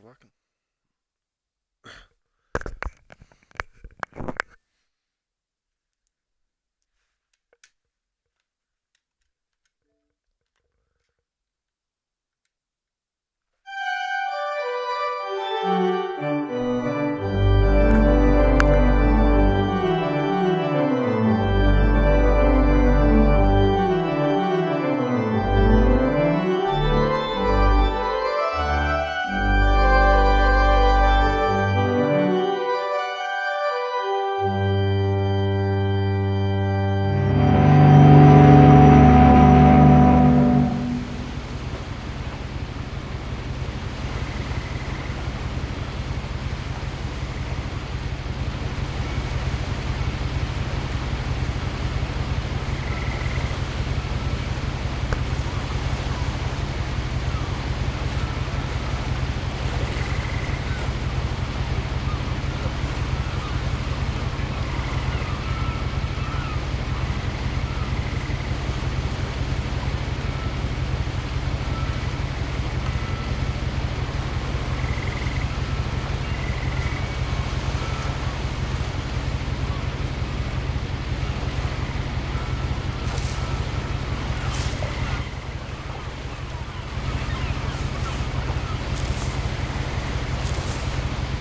working.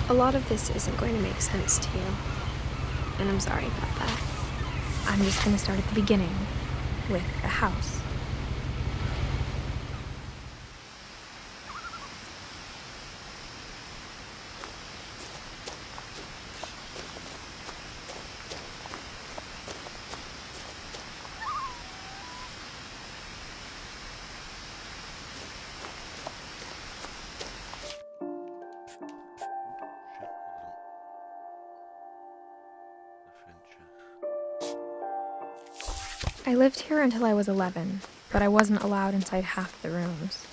A lot of this isn't going to make sense to you, and I'm sorry about that. I'm just going to start at the beginning, with a house. I lived here until I was 11, but I wasn't allowed inside half the rooms.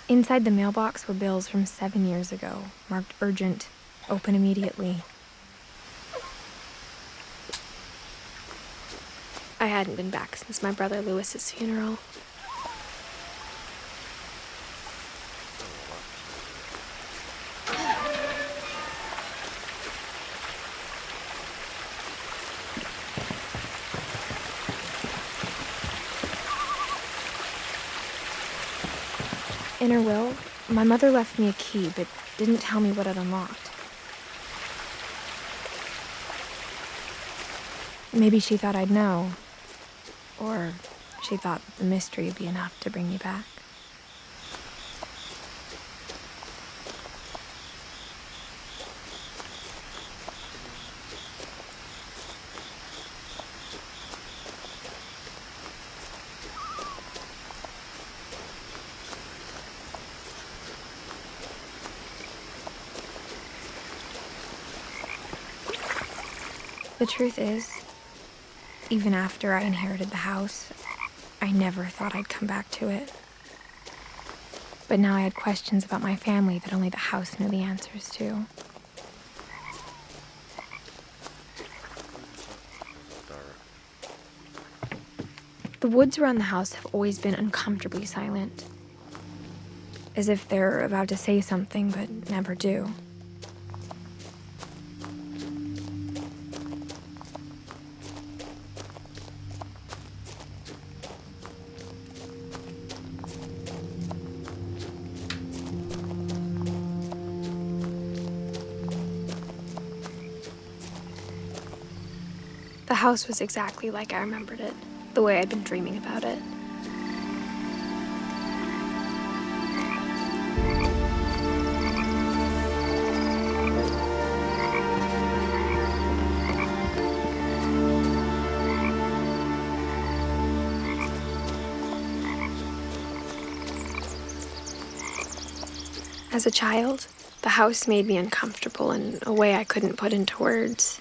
Inside the mailbox were bills from 7 years ago, marked urgent, open immediately. I hadn't been back since my brother Lewis's funeral. In her will, my mother left me a key, but didn't tell me what it unlocked. Maybe she thought I'd know. Or she thought that the mystery would be enough to bring me back. The truth is, even after I inherited the house, I never thought I'd come back to it. But now I had questions about my family that only the house knew the answers to. The woods around the house have always been uncomfortably silent, as if they're about to say something but never do. The house was exactly like I remembered it, the way I'd been dreaming about it. As a child, the house made me uncomfortable in a way I couldn't put into words.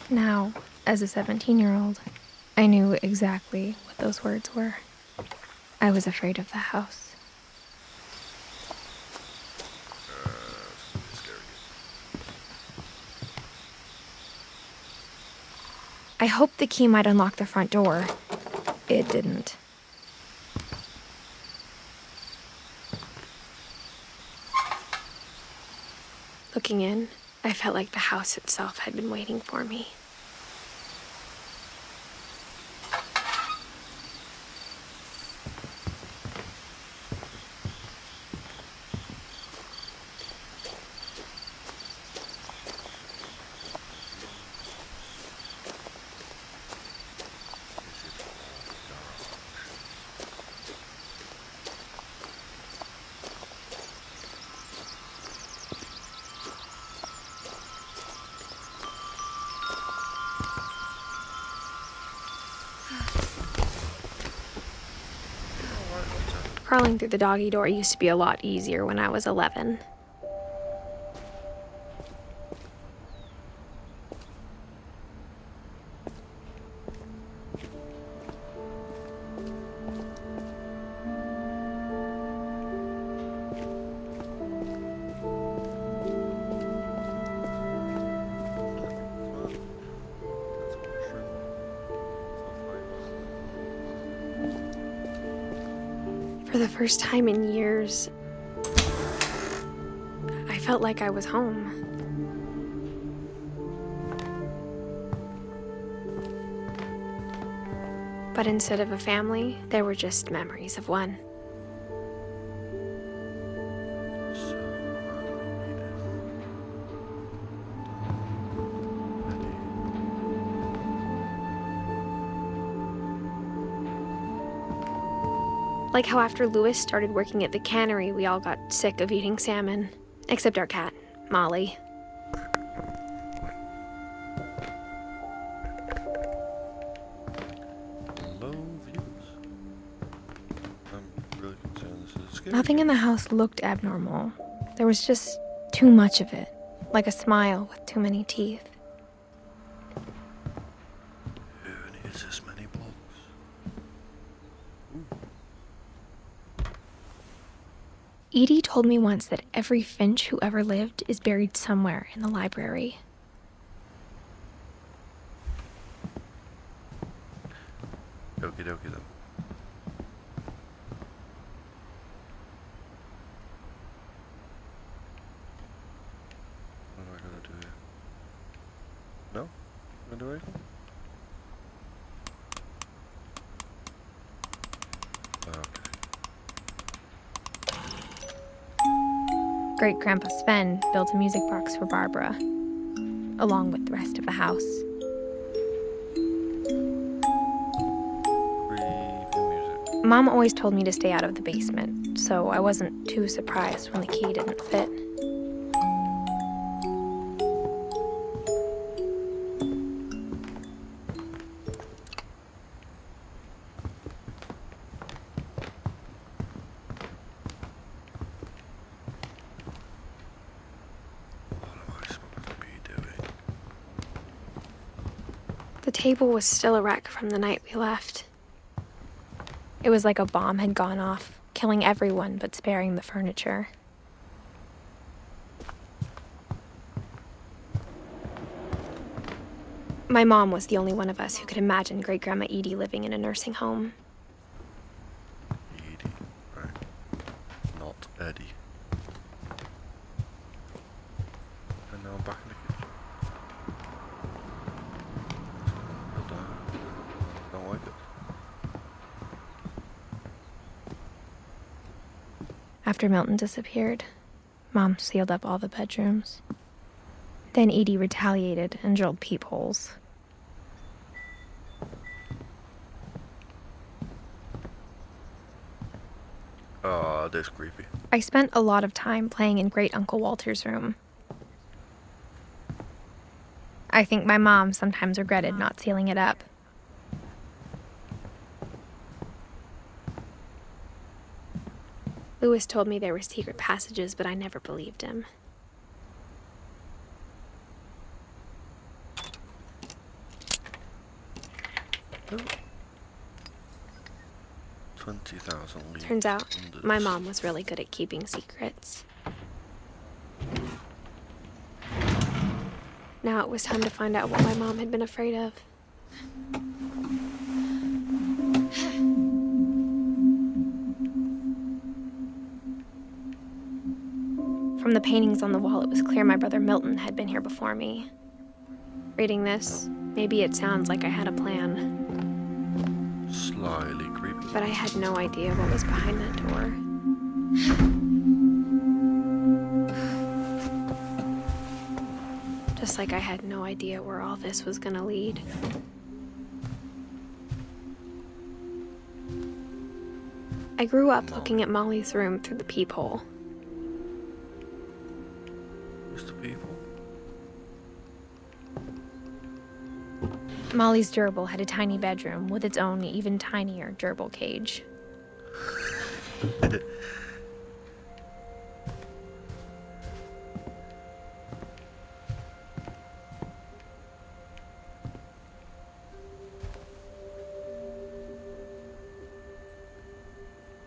Now, as a 17-year-old, I knew exactly what those words were. I was afraid of the house. I hoped the key might unlock the front door. It didn't. Looking in, I felt like the house itself had been waiting for me. Crawling through the doggy door used to be a lot easier when I was 11. For the first time in years, I felt like I was home. But instead of a family, there were just memories of one. Like how after Lewis started working at the cannery, we all got sick of eating salmon. Except our cat, Molly. Low views. I'm really concerned this is scary. Nothing in the house looked abnormal. There was just too much of it. Like a smile with too many teeth. Who needs this many blocks? Edie told me once that every Finch who ever lived is buried somewhere in the library. Okie dokie then. What am I gonna do here? No? Gonna do anything? Okay. Great-Grandpa Sven built a music box for Barbara, along with the rest of the house. Creepy music. Mom always told me to stay out of the basement, so I wasn't too surprised when the key didn't fit. The table was still a wreck from the night we left. It was like a bomb had gone off, killing everyone but sparing the furniture. My mom was the only one of us who could imagine Great-Grandma Edie living in a nursing home. Edie, right? Not Eddie. And now I'm back in the kitchen. Don't like it. After Milton disappeared, Mom sealed up all the bedrooms. Then Edie retaliated and drilled peepholes. Oh, that's creepy. I spent a lot of time playing in Great Uncle Walter's room. I think my mom sometimes regretted not sealing it up. Lewis told me there were secret passages, but I never believed him. it? 20,000 leaves. Turns out, under my the mom was really good at keeping secrets. Now it was time to find out what my mom had been afraid of. From the paintings on the wall, it was clear my brother Milton had been here before me. Reading this, maybe it sounds like I had a plan, Slyly creepy. but I had no idea what was behind that door. Just like I had no idea where all this was gonna lead. I grew up looking at Molly's room through the peephole. Mr. People. Molly's gerbil had a tiny bedroom with its own even tinier gerbil cage.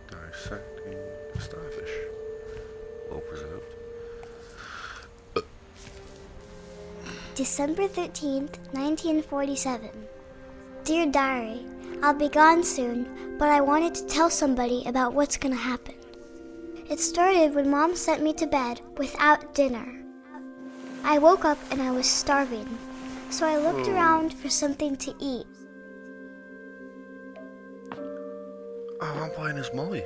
Dissecting starfish. Well preserved. December 13th, 1947. Dear Diary, I'll be gone soon, but I wanted to tell somebody about what's gonna happen. It started when Mom sent me to bed without dinner. I woke up and I was starving, so I looked around for something to eat. Oh, I'm playing as Molly.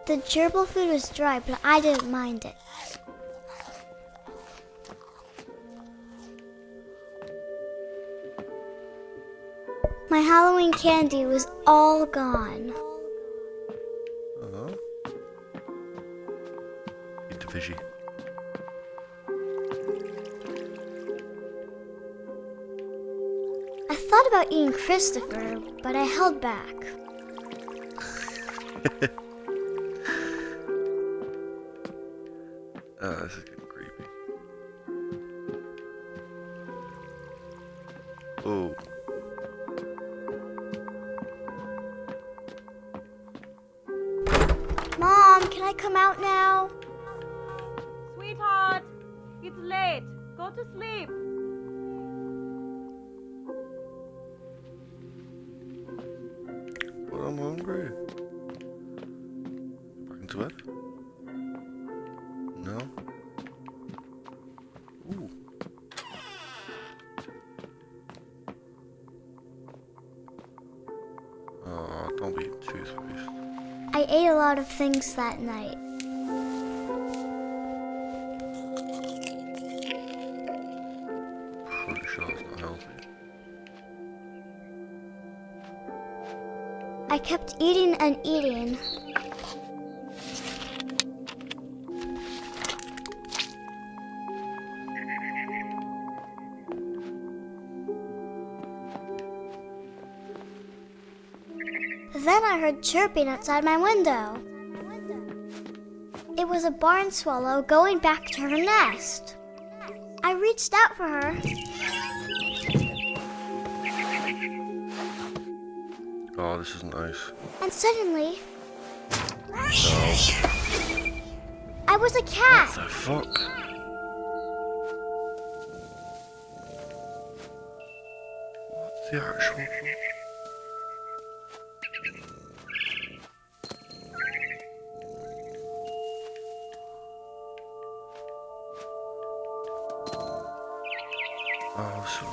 The gerbil food was dry, but I didn't mind it. My Halloween candy was all gone. Uh-huh. Eat the fishy. I thought about eating Christopher, but I held back. This is getting creepy. Oh. Mom, can I come out now? Sweetheart, it's late. Go to sleep. But I'm hungry. Back into bed? No? Ooh. Oh, don't be toothpaste. I ate a lot of things that night. Pretty sure it's not healthy. I kept eating and eating. Then I heard chirping outside my window. It was a barn swallow going back to her nest. I reached out for her. Oh, this isn't nice. And suddenly, No. I was a cat. What the fuck? What the actual fuck? Oh, so...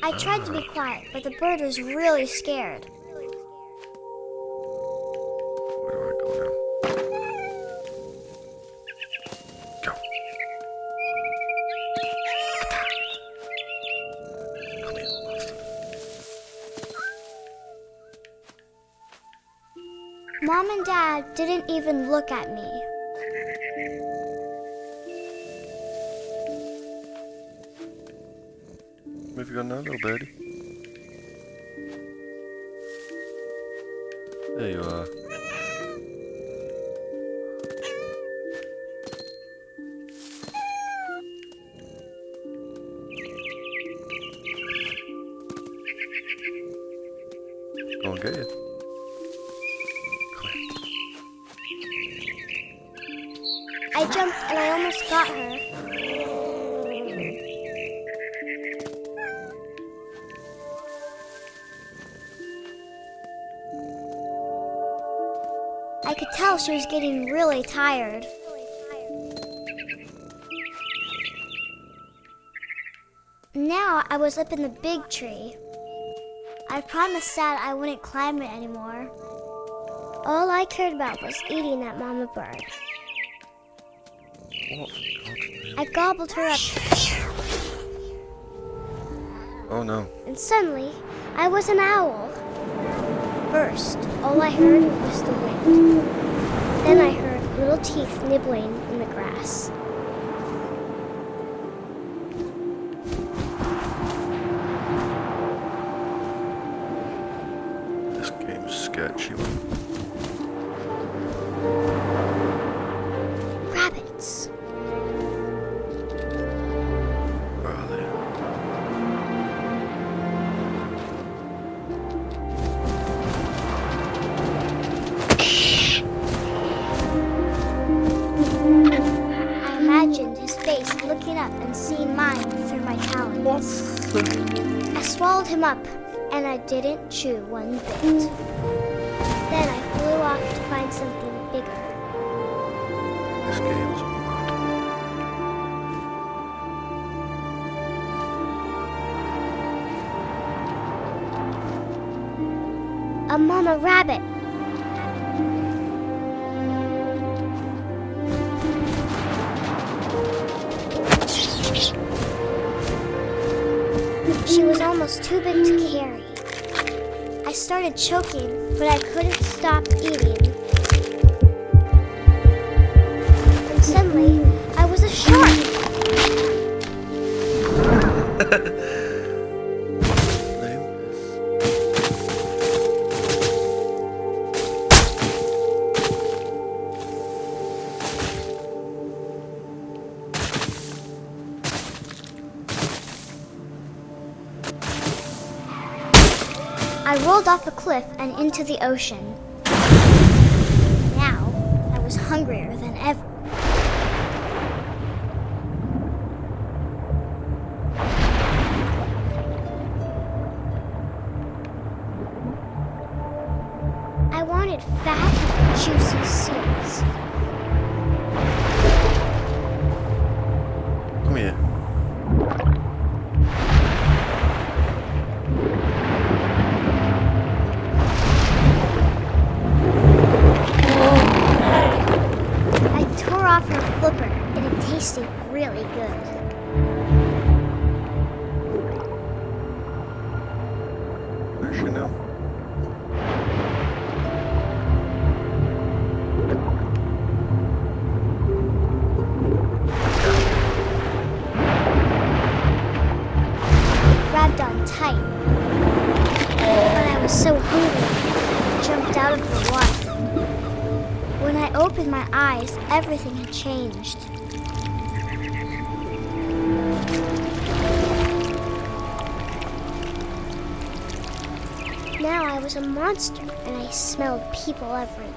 I tried to be quiet, but the bird was really scared. Where do I go now? Go. Come here, bastard. Mom and Dad didn't even look at me. Where have you gone now, little birdie? There you are. I jumped and I almost got her. I could tell she was getting really tired. Now I was up in the big tree. I promised Dad I wouldn't climb it anymore. All I cared about was eating that mama bird. What? I gobbled her up, Oh no. and suddenly I was an owl. First, all I heard was the wind. Then I heard little teeth nibbling in the grass. This game's sketchy. Rabbits. Where are they? I imagined his face looking up and seeing mine through my talons. I swallowed him up, and I didn't chew one bit. Then I flew off to find something bigger. This game's mad. A mama rabbit. She was almost too big to carry. I started choking, but I couldn't stop eating. And suddenly, I was a shark. I rolled off the cliff and into the ocean. Now, I was hungrier than ever. I wanted fat, juicy seals. Come here. I tore off her flipper, and it tasted really good. Where's she now? Grabbed on tight. But I was so hungry, I jumped out of the water. When I opened my eyes, everything had changed. Now I was a monster, and I smelled people everywhere.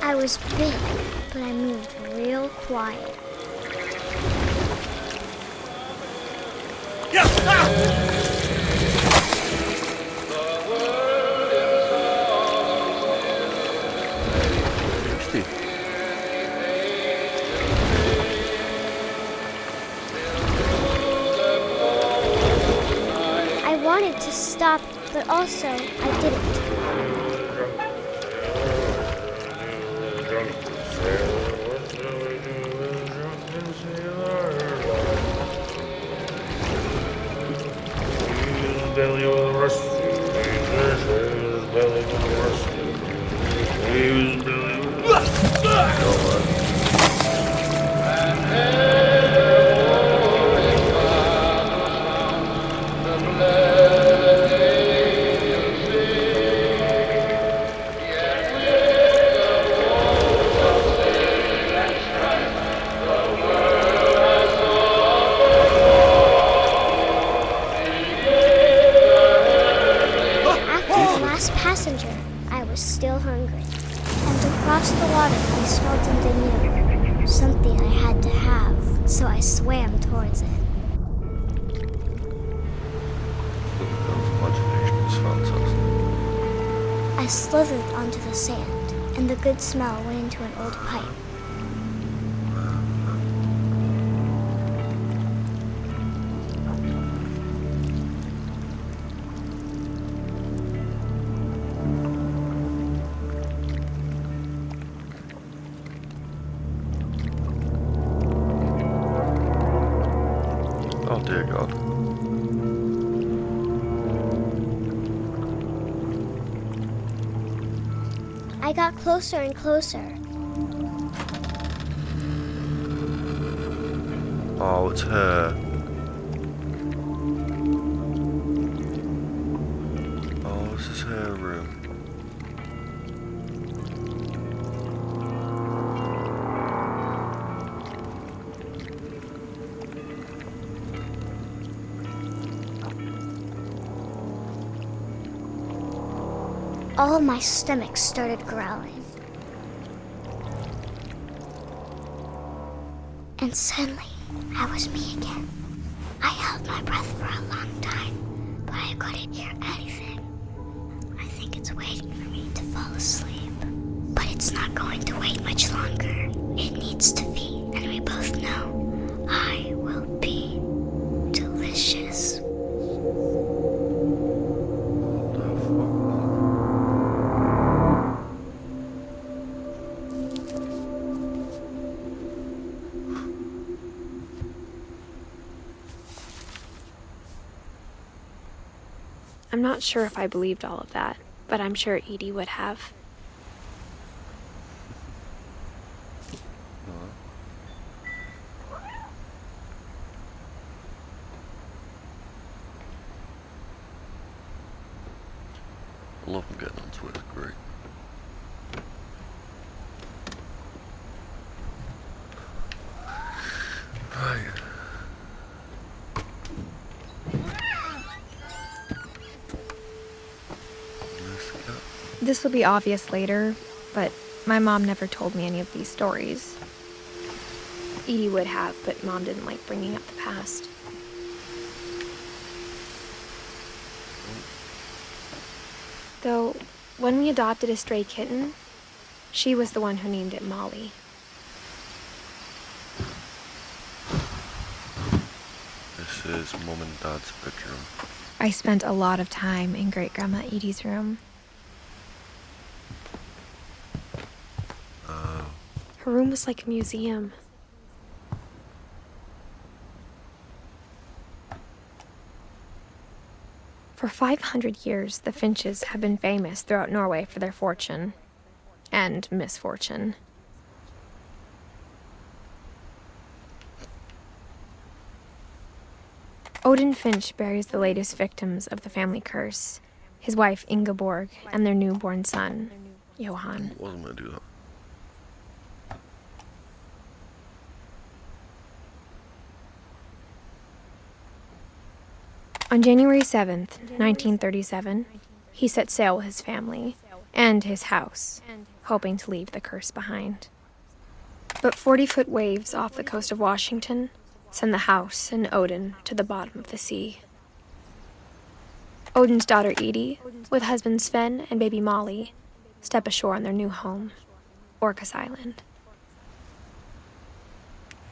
I was big, but I moved real quiet. Tasty. I wanted to stop, but also I didn't. Belly of the rust. Belly of the rust. hungry. And across the water I smelled something new. Something I had to have, so I swam towards it. Imagination is fantastic. I slithered onto the sand, and the good smell went into an old pipe. Oh dear God. I got closer and closer. Oh, it's her. Oh, this is her room. All of my stomach started growling. And suddenly, I was me again. I held my breath for a long time, but I couldn't hear anything. I think it's waiting for me to fall asleep. But it's not going to wait much longer. It needs to feed, and we both know I will be delicious. I'm not sure if I believed all of that, but I'm sure Edie would have. I love them getting onto it, it's great. Right. This will be obvious later, but my mom never told me any of these stories. Edie would have, but Mom didn't like bringing up the past. Though, when we adopted a stray kitten, she was the one who named it Molly. This is Mum and Dad's bedroom. I spent a lot of time in Great-Grandma Edie's room. Her room was like a museum. For 500 years, the Finches have been famous throughout Norway for their fortune and misfortune. Odin Finch buries the latest victims of the family curse, his wife Ingeborg and their newborn son, Johan. I wasn't going to do that. On January 7th, 1937, he set sail with his family and his house, hoping to leave the curse behind. But 40-foot waves off the coast of Washington send the house and Odin to the bottom of the sea. Odin's daughter Edie, with husband Sven and baby Molly, step ashore on their new home, Orcas Island.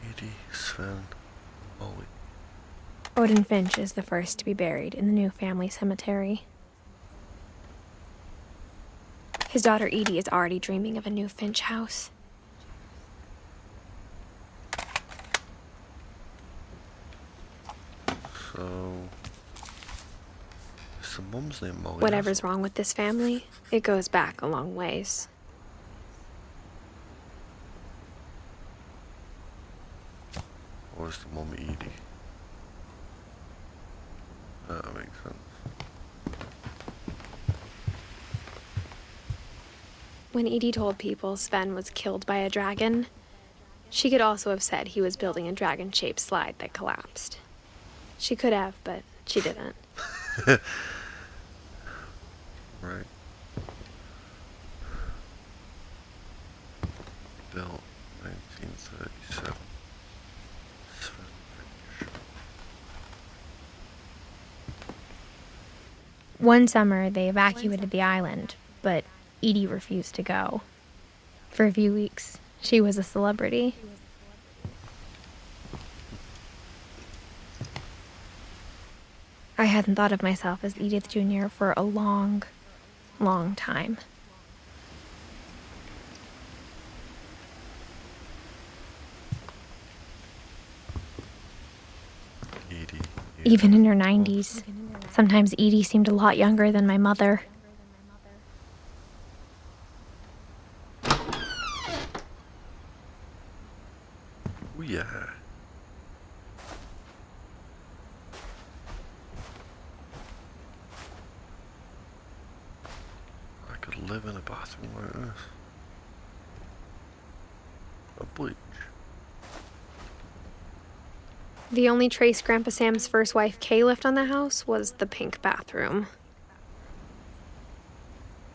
Edie, Sven, Molly. Odin Finch is the first to be buried in the new family cemetery. His daughter Edie is already dreaming of a new Finch house. So, is the mum's name Molly? Whatever's wrong with this family, it goes back a long ways. Or is the mum Edie? That makes sense. When Edie told people Sven was killed by a dragon, she could also have said he was building a dragon-shaped slide that collapsed. She could have, but she didn't. Right. 37. Sven Finch. One summer, they evacuated the island, but Edie refused to go. For a few weeks, she was a celebrity. I hadn't thought of myself as Edith Jr. for a long, long time. Edie. Even in her 90s. Sometimes Edie seemed a lot younger than my mother. Oh yeah. I could live in a bathroom like this. A bleach. The only trace Grandpa Sam's first wife, Kay, left on the house was the pink bathroom.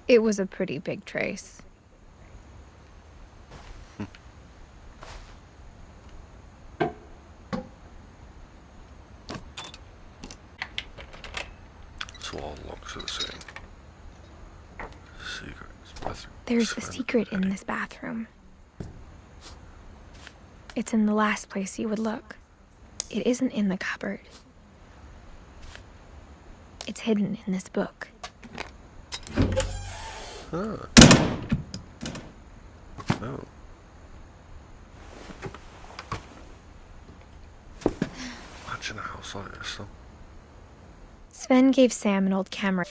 It was a pretty big trace. So all locks are the same. Secrets. Bathroom. There's a Sven secret in Eddie. this bathroom. It's in the last place you would look. It isn't in the cupboard. It's hidden in this book. Ah. No. Imagine a house like this though. Sven gave Sam an old camera.